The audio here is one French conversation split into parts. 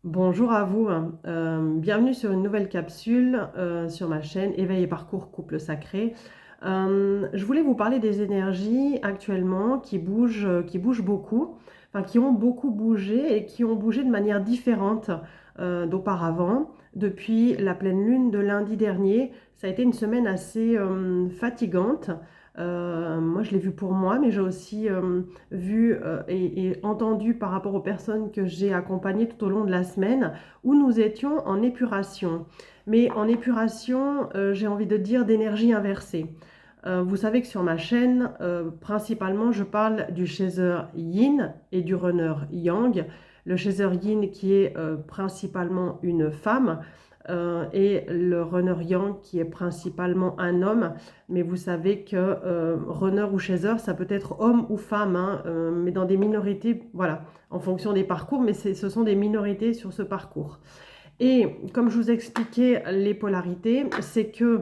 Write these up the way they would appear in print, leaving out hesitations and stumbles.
Bonjour à vous, bienvenue sur une nouvelle capsule sur ma chaîne Éveil et parcours couple sacré. Je voulais vous parler des énergies actuellement qui bougent beaucoup, enfin qui ont beaucoup bougé et qui ont bougé de manière différente d'auparavant. Depuis la pleine lune de lundi dernier, ça a été une semaine assez fatigante. Moi, je l'ai vu pour moi, mais j'ai aussi vu et entendu par rapport aux personnes que j'ai accompagnées tout au long de la semaine, où nous étions en épuration. Mais en épuration, j'ai envie de dire d'énergie inversée. Vous savez que sur ma chaîne, principalement, je parle du chaser yin et du runner yang. Le chaser yin qui est principalement une femme et le runner yang qui est principalement un homme. Mais vous savez que runner ou chaser, ça peut être homme ou femme, hein, mais dans des minorités, voilà, en fonction des parcours, mais ce sont des minorités sur ce parcours. Et comme je vous expliquais les polarités, c'est que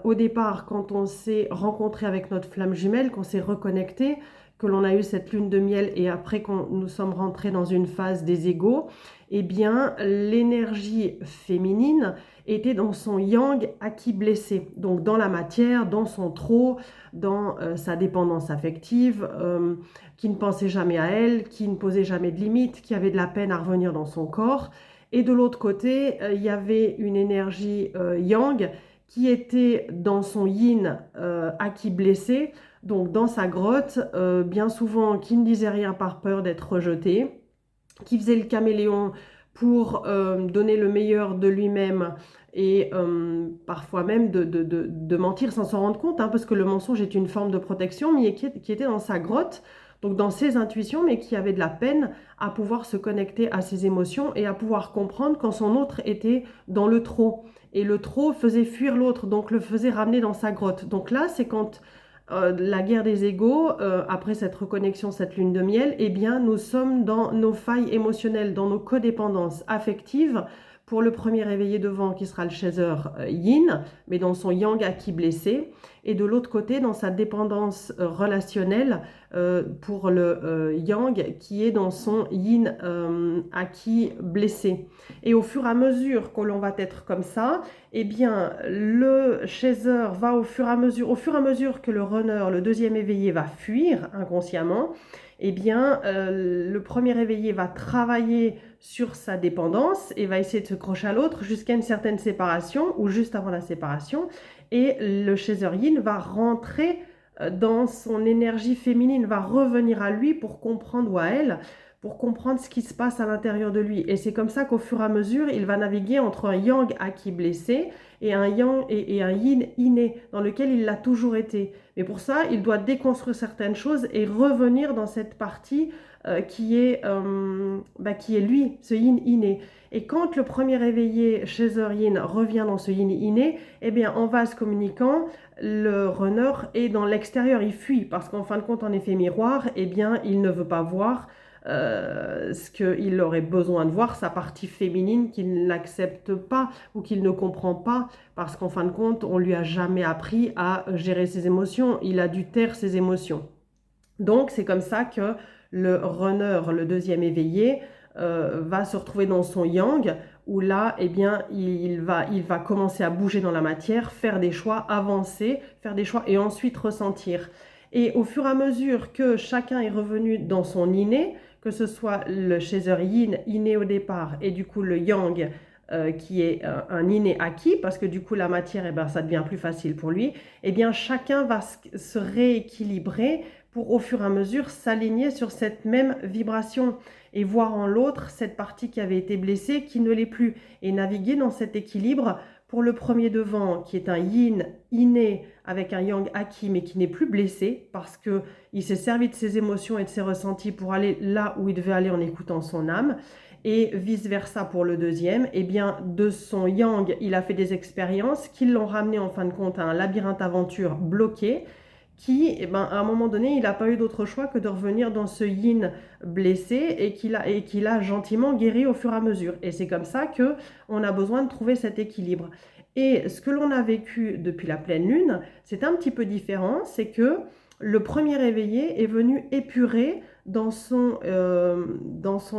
au départ, quand on s'est rencontré avec notre flamme jumelle, qu'on s'est reconnecté, que l'on a eu cette lune de miel et après qu'on nous sommes rentrés dans une phase des égaux, eh bien l'énergie féminine était dans son yang acquis blessé, donc dans la matière, dans son trop, dans sa dépendance affective, qui ne pensait jamais à elle, qui ne posait jamais de limites, qui avait de la peine à revenir dans son corps. Et de l'autre côté, il y avait une énergie yang qui était dans son yin acquis blessé, donc dans sa grotte, bien souvent qui ne disait rien par peur d'être rejeté, qui faisait le caméléon pour donner le meilleur de lui-même et parfois même de mentir sans s'en rendre compte, hein, parce que le mensonge est une forme de protection, mais qui était dans sa grotte, donc dans ses intuitions, mais qui avait de la peine à pouvoir se connecter à ses émotions et à pouvoir comprendre quand son autre était dans le trop. Et le trop faisait fuir l'autre, donc le faisait ramener dans sa grotte. Donc là, c'est quand la guerre des égaux, après cette reconnexion, cette lune de miel, eh bien, nous sommes dans nos failles émotionnelles, dans nos codépendances affectives. Pour le premier réveillé devant, qui sera le chaser yin, mais dans son yang acquis blessé, et de l'autre côté, dans sa dépendance relationnelle, pour le yang, qui est dans son yin acquis blessé. Et au fur et à mesure que l'on va être comme ça, eh bien, le chaser va au fur et à mesure que le runner, le deuxième éveillé, va fuir inconsciemment, eh bien, le premier éveillé va travailler sur sa dépendance et va essayer de se crocher à l'autre jusqu'à une certaine séparation ou juste avant la séparation. Et le chaser yin va rentrer dans son énergie féminine, va revenir à lui pour comprendre, ou à elle, pour comprendre ce qui se passe à l'intérieur de lui. Et c'est comme ça qu'au fur et à mesure, il va naviguer entre un yang acquis blessé et un yang et un yin inné, dans lequel il l'a toujours été. Mais pour ça, il doit déconstruire certaines choses et revenir dans cette partie qui est lui, ce yin inné. Et quand le premier réveillé chaser yin revient dans ce yin inné, eh bien en vase communicant, le runner est dans l'extérieur, il fuit, parce qu'en fin de compte, en effet miroir, eh bien il ne veut pas voir ce qu'il aurait besoin de voir, sa partie féminine qu'il n'accepte pas ou qu'il ne comprend pas, parce qu'en fin de compte, on lui a jamais appris à gérer ses émotions, il a dû taire ses émotions. Donc c'est comme ça que le runner, le deuxième éveillé, va se retrouver dans son yang, où là, eh bien, il va commencer à bouger dans la matière, faire des choix, avancer, faire des choix et ensuite ressentir. Et au fur et à mesure que chacun est revenu dans son inné, que ce soit le chaser yin, inné au départ, et du coup le yang, qui est un inné acquis, parce que du coup la matière, eh ben, ça devient plus facile pour lui, eh bien chacun va se rééquilibrer pour au fur et à mesure s'aligner sur cette même vibration et voir en l'autre cette partie qui avait été blessée qui ne l'est plus, et naviguer dans cet équilibre pour le premier devant qui est un yin inné avec un yang acquis mais qui n'est plus blessé parce qu'il s'est servi de ses émotions et de ses ressentis pour aller là où il devait aller en écoutant son âme, et vice versa pour le deuxième. Et bien de son yang, il a fait des expériences qui l'ont ramené en fin de compte à un labyrinthe aventure bloqué, qui, eh ben, à un moment donné, il n'a pas eu d'autre choix que de revenir dans ce yin blessé, et qu'il a gentiment guéri au fur et à mesure. Et c'est comme ça qu'on a besoin de trouver cet équilibre. Et ce que l'on a vécu depuis la pleine lune, c'est un petit peu différent, c'est que le premier réveillé est venu épurer dans son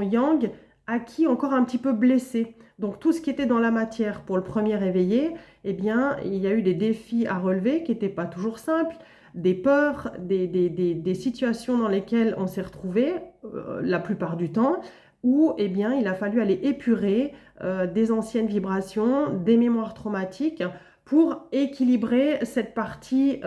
yang acquis encore un petit peu blessé. Donc tout ce qui était dans la matière pour le premier réveillé, eh bien, il y a eu des défis à relever qui n'étaient pas toujours simples, des peurs, des situations dans lesquelles on s'est retrouvé la plupart du temps, où eh bien, il a fallu aller épurer des anciennes vibrations, des mémoires traumatiques pour équilibrer cette partie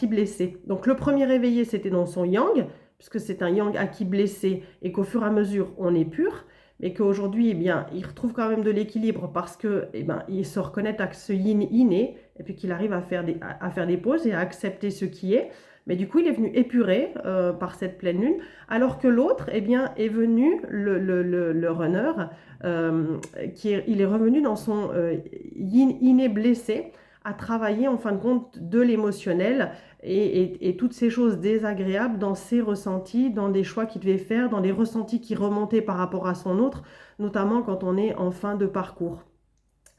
blessée. Donc le premier réveillé, c'était dans son yang, puisque c'est un yang acquis blessé et qu'au fur et à mesure, on est pur, mais qu'aujourd'hui, eh bien, il retrouve quand même de l'équilibre parce que, eh ben, il se reconnaît à ce yin inné et puis qu'il arrive à faire des pauses et à accepter ce qui est. Mais du coup, il est venu épuré par cette pleine lune, alors que l'autre, eh bien, est venu, le runner, il est revenu dans son yin inné blessé, à travailler en fin de compte de l'émotionnel et toutes ces choses désagréables dans ses ressentis, dans des choix qu'il devait faire, dans des ressentis qui remontaient par rapport à son autre, notamment quand on est en fin de parcours.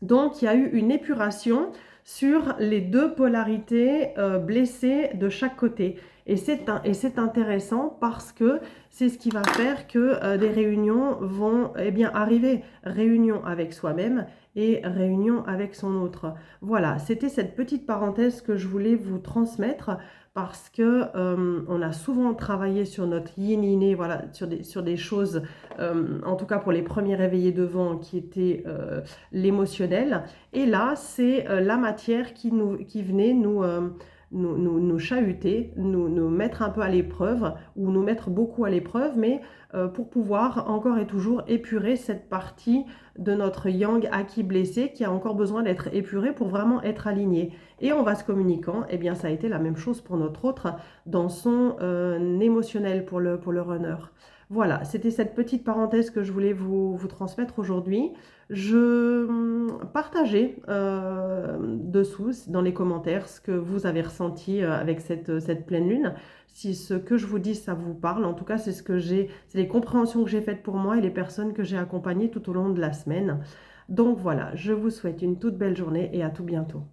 Donc il y a eu une épuration sur les deux polarités blessées de chaque côté. Et c'est intéressant parce que c'est ce qui va faire que des réunions vont eh bien, arriver. Réunion avec soi-même et réunion avec son autre. Voilà, c'était cette petite parenthèse que je voulais vous transmettre parce que on a souvent travaillé sur notre yin inné, voilà, sur des choses, en tout cas pour les premiers réveillés devant, qui étaient l'émotionnel. Et là, c'est la matière qui venait nous chahuter, nous mettre un peu à l'épreuve, ou nous mettre beaucoup à l'épreuve, mais pour pouvoir encore et toujours épurer cette partie de notre yang acquis blessé qui a encore besoin d'être épuré pour vraiment être aligné. Et en vase communicant, eh bien, ça a été la même chose pour notre autre dans son émotionnel pour le runner. Voilà, c'était cette petite parenthèse que je voulais vous transmettre aujourd'hui. Je partageais dessous dans les commentaires ce que vous avez ressenti avec cette pleine lune. Si ce que je vous dis, ça vous parle, en tout cas, c'est les compréhensions que j'ai faites pour moi et les personnes que j'ai accompagnées tout au long de la semaine. Donc voilà, je vous souhaite une toute belle journée et à tout bientôt.